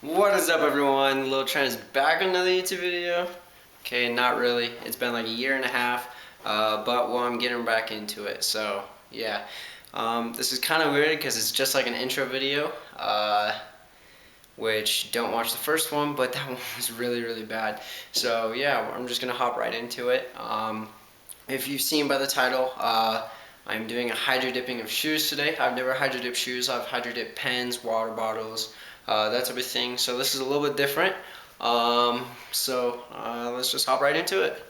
What is up, everyone? Lil Trent is back on another YouTube video. Okay, not really. It's been like a year and a half, but well, I'm getting back into it. So yeah, this is kind of weird because it's just like an intro video, which don't watch the first one, but that one was really bad. So yeah, I'm just gonna hop right into it. If you've seen by the title, I'm doing a hydro dipping of shoes today. I've never hydro dipped shoes. I've hydro dipped pens, water bottles, that type of thing. So this is a little bit different. Let's just hop right into it.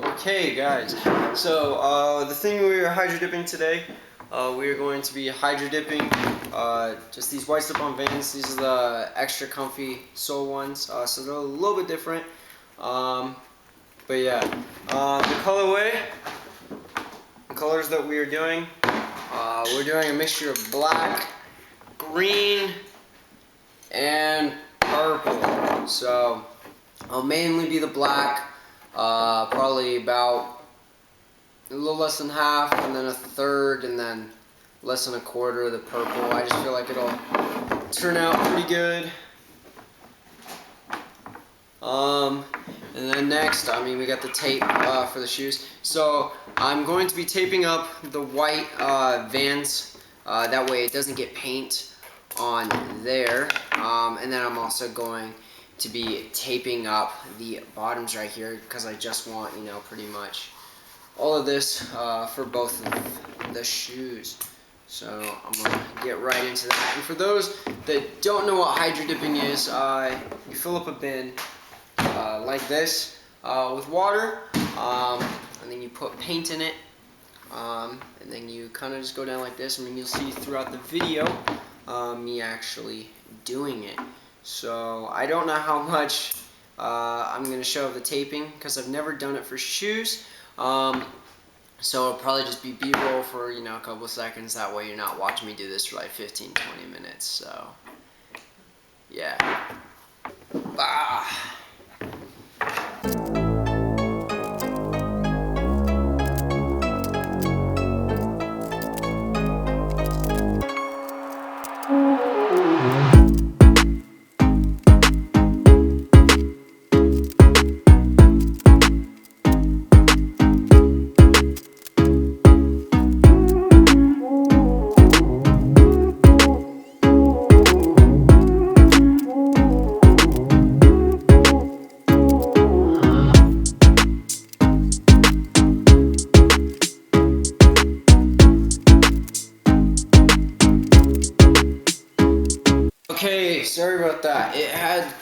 Okay, guys. So the thing we are hydro dipping today, we are going to be hydro dipping just these white slip-on Vans. These are the extra comfy sole ones, so they're a little bit different. But yeah, the colors that we are doing, we're doing a mixture of black, green, and purple. So I'll mainly be the black, probably about a little less than half, and then a third, and then less than a quarter of the purple. I just feel like it'll turn out pretty good. And then next, we got the tape for the shoes. So I'm going to be taping up the white Vans. That way it doesn't get paint on there. And then I'm also going to be taping up the bottoms right here because I just want, pretty much all of this for both of the shoes. So I'm going to get right into that. And for those that don't know what hydro dipping is, you fill up a bin like this with water, and then you put paint in it, and then you kind of just go down like this. You'll see throughout the video me actually doing it. So I don't know how much I'm going to show of the taping because I've never done it for shoes. So it'll probably just be B-roll for, a couple of seconds. That way you're not watching me do this for like 15-20 minutes. So yeah. Okay, sorry about that. It had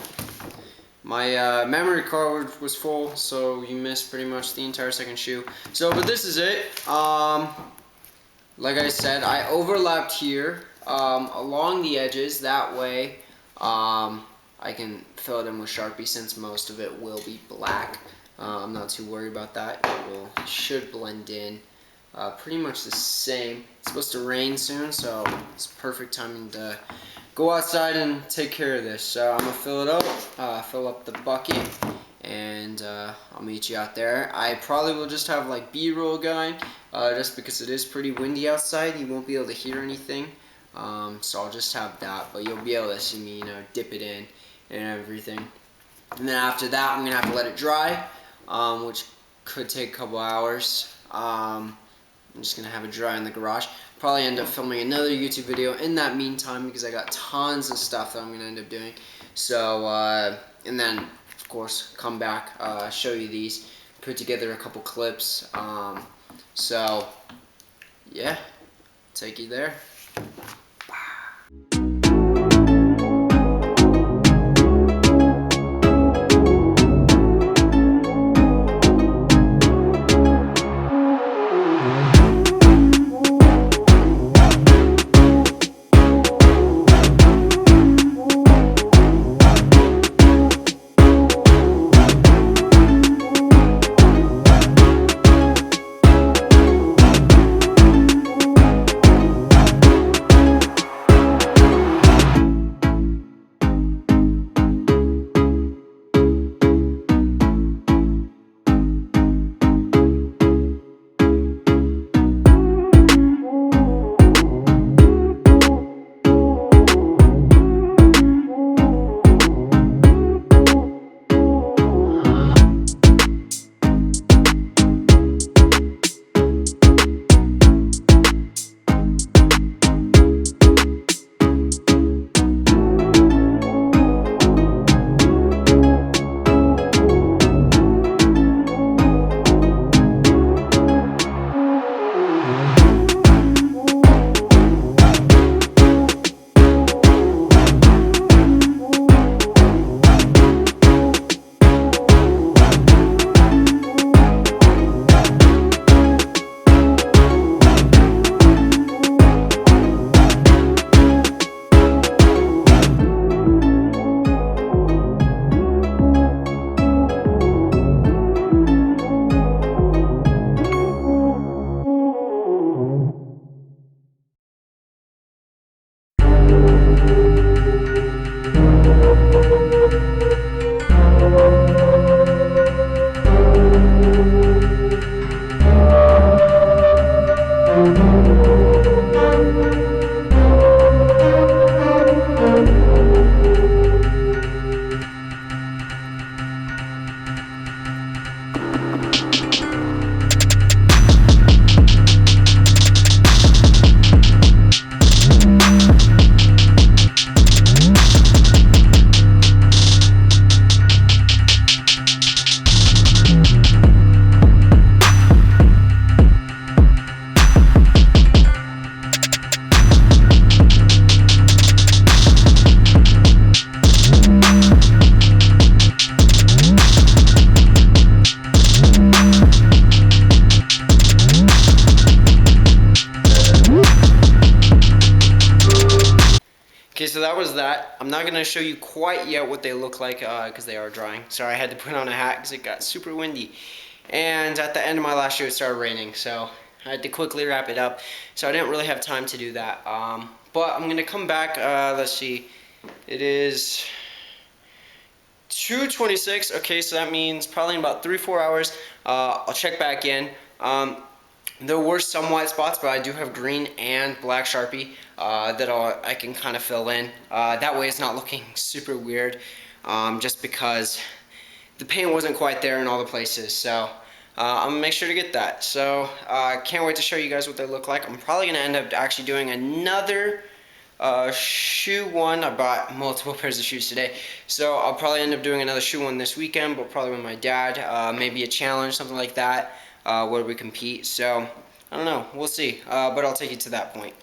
my memory card was full, so you missed pretty much the entire second shoe. So, but this is it. Like I said, I overlapped here along the edges. That way, I can fill it in with Sharpie since most of it will be black. I'm not too worried about that. It should blend in pretty much the same. It's supposed to rain soon, so it's perfect timing to go outside and take care of this. So I'm gonna fill it up, fill up the bucket, and I'll meet you out there. I probably will just have like B-roll going, just because it is pretty windy outside. You won't be able to hear anything, so I'll just have that. But you'll be able to see me, dip it in and everything. And then after that, I'm gonna have to let it dry, which could take a couple hours. I'm just gonna have it dry in the garage. Probably end up filming another YouTube video in that meantime because I got tons of stuff that I'm gonna end up doing. So and then of course come back, show you these, put together a couple clips. So yeah, take you there. I'm not going to show you quite yet what they look like because they are drying. Sorry, I had to put on a hat because it got super windy. And at the end of my last shoot, it started raining, so I had to quickly wrap it up. So I didn't really have time to do that. But I'm going to come back, let's see, it is 2:26. Okay, so that means probably in about 3-4 hours, I'll check back in. There were some white spots, but I do have green and black Sharpie that I can kind of fill in. That way it's not looking super weird, just because the paint wasn't quite there in all the places. So I'm going to make sure to get that. So can't wait to show you guys what they look like. I'm probably going to end up actually doing another shoe one. I bought multiple pairs of shoes today, so I'll probably end up doing another shoe one this weekend, but probably with my dad. Maybe a challenge, something like that, where we compete. So I don't know, we'll see, but I'll take you to that point.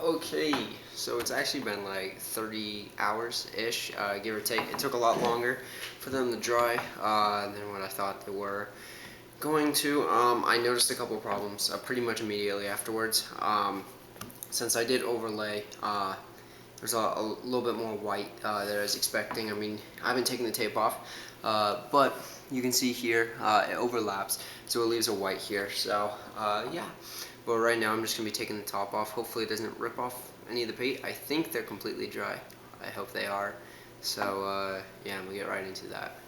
Okay, so it's actually been like 30 hours ish, give or take. It took a lot longer for them to dry than what I thought they were going to. I noticed a couple problems pretty much immediately afterwards. Since I did overlay, there's a little bit more white than I was expecting. I mean, I haven't taken the tape off, but you can see here it overlaps, so it leaves a white here. So yeah, but right now I'm just going to be taking the top off. Hopefully it doesn't rip off any of the paint. I think they're completely dry. I hope they are. So yeah, I'm going to get right into that.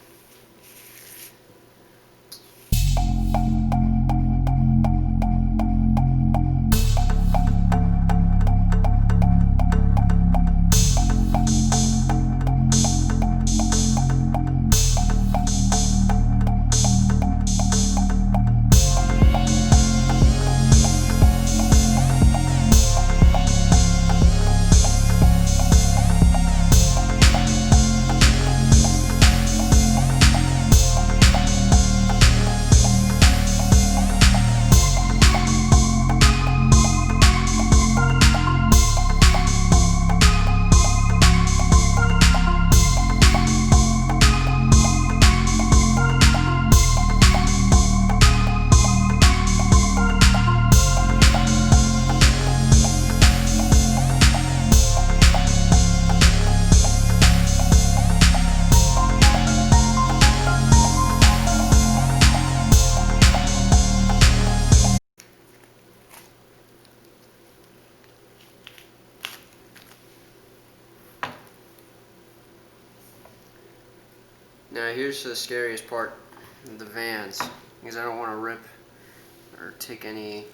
Now here's the scariest part, the Vans, because I don't want to rip or take any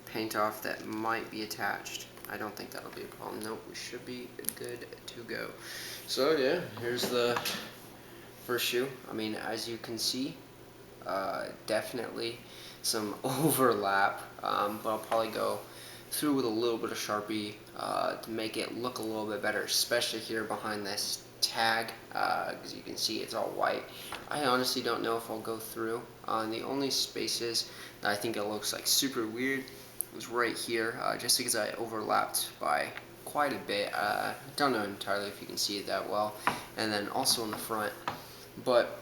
paint off that might be attached. I don't think that'll be a problem. Nope, we should be good to go. So yeah, here's the first shoe. I mean, as you can see, definitely some overlap, but I'll probably go through with a little bit of Sharpie to make it look a little bit better, especially here behind this tag, because you can see it's all white. I honestly don't know if I'll go through. The only spaces that I think it looks like super weird was right here, just because I overlapped by quite a bit. Don't know entirely if you can see it that well, and then also in the front. But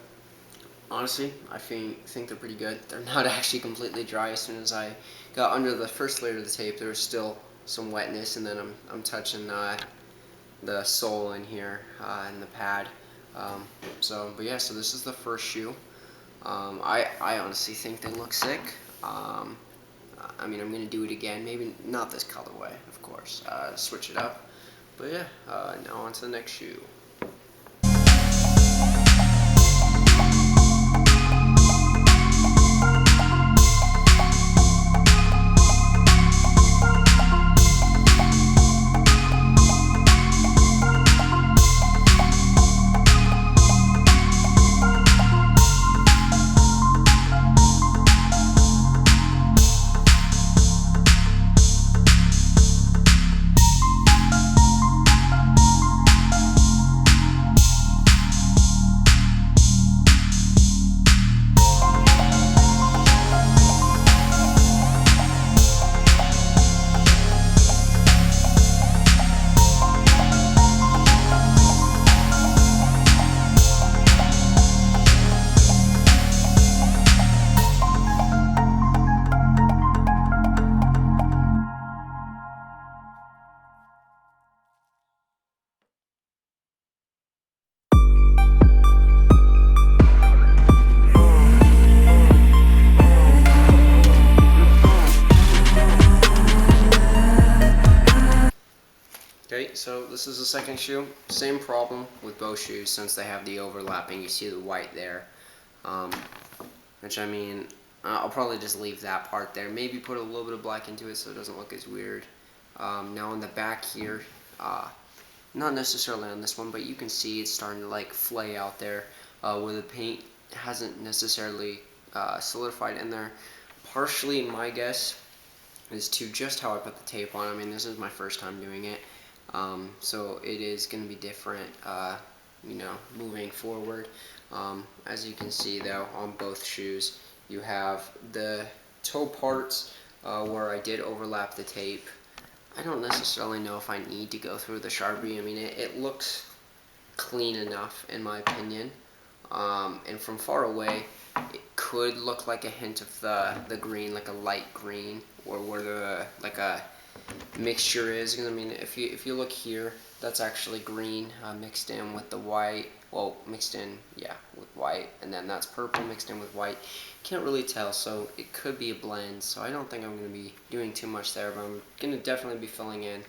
honestly, I think they're pretty good. They're not actually completely dry. As soon as I got under the first layer of the tape, there was still some wetness, and then I'm touching the sole in here and the pad. But yeah, so this is the first shoe. I honestly think they look sick. I mean, I'm gonna do it again. Maybe not this colorway, of course. Switch it up. But yeah, now on to the next shoe. this is the second shoe. Same problem with both shoes since they have the overlapping. You see the white there, which I mean, I'll probably just leave that part there. Maybe put a little bit of black into it so it doesn't look as weird. Now on the back here, not necessarily on this one, but you can see it's starting to like flay out there where the paint hasn't necessarily solidified in there. Partially, my guess is to just how I put the tape on. I mean, this is my first time doing it, so it is going to be different, you know, moving forward. As you can see, though, on both shoes, you have the toe parts where I did overlap the tape. I don't necessarily know if I need to go through the Sharpie. I mean, it looks clean enough, in my opinion. And from far away, it could look like a hint of the green, like a light green, or where the like a mixture is. Because I mean, if you look here, that's actually green mixed in with the white. Well, mixed in, yeah, with white, and then that's purple mixed in with white. Can't really tell, so it could be a blend. So I don't think I'm going to be doing too much there, but I'm going to definitely be filling in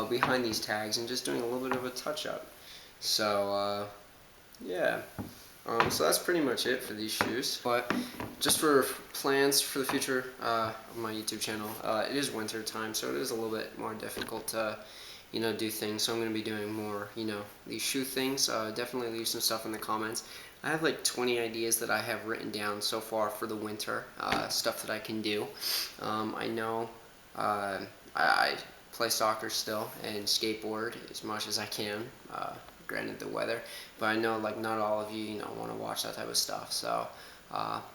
behind these tags and just doing a little bit of a touch-up. So yeah. So that's pretty much it for these shoes. But just for plans for the future of my YouTube channel, it is winter time, so it is a little bit more difficult to, you know, do things. So I'm going to be doing more, you know, these shoe things. Definitely leave some stuff in the comments. I have like 20 ideas that I have written down so far for the winter, stuff that I can do. I know I play soccer still and skateboard as much as I can. Granted the weather, but I know like not all of you, you know, want to watch that type of stuff. So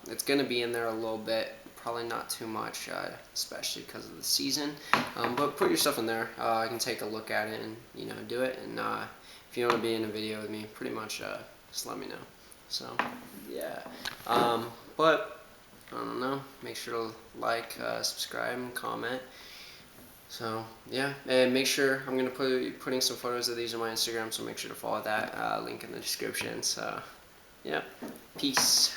it's going to be in there a little bit, probably not too much, especially because of the season. But put your stuff in there. I can take a look at it and, you know, do it. And if you want to be in a video with me, pretty much just let me know. So yeah, but I don't know. Make sure to like, subscribe, and comment. So yeah, and make sure I'm gonna be putting some photos of these on my Instagram, so make sure to follow that, link in the description. So yeah, peace.